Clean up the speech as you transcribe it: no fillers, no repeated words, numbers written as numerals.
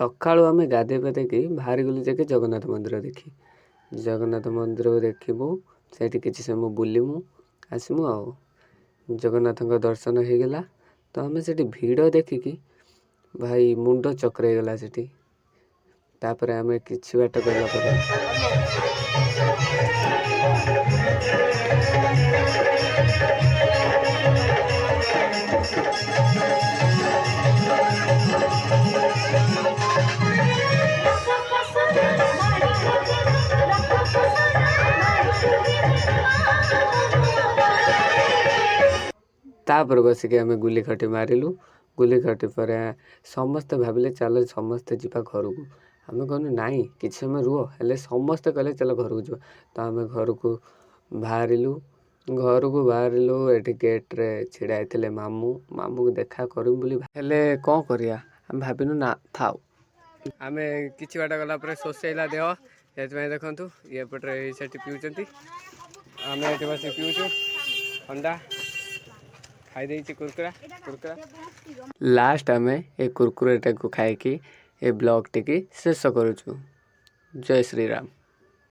सकाळू आम गाधे पाधेक बाहरी गलु जाके जगन्नाथ मंदिर देखी जगन्नाथ मंदिर देखू से किसी समय बुलमु आसमु आ जगन्नाथ दर्शन हो गला। तो आम से भिड़ देखिकी भाई मुंड चक्र गला से आम कि बाट गला तापर बसिक आम गुली खटी मारिलु। गुली खटी पर समस्ते भाविले चल समस्ते जीवा घर को आम कहूँ नाई कि समय रुह हेले समस्ते कहले चल घर को जा। तो आम घर को बाहरिलु ये गेट्रे छिड़ाई थे मामू मामू को देखा करूँ बोली हेले कौन करिया आम भाविनु ना थाउ। आम कि बाट गला शोषेला देह ये देखु ये पटे से पीउं आम ये बस पीऊँ अंडा खाई देछि कुरकुरा कुरकुरा लास्ट आम ए कुरकुरा को खाई ए ब्लॉग टी शेष करुचु। जय श्री राम।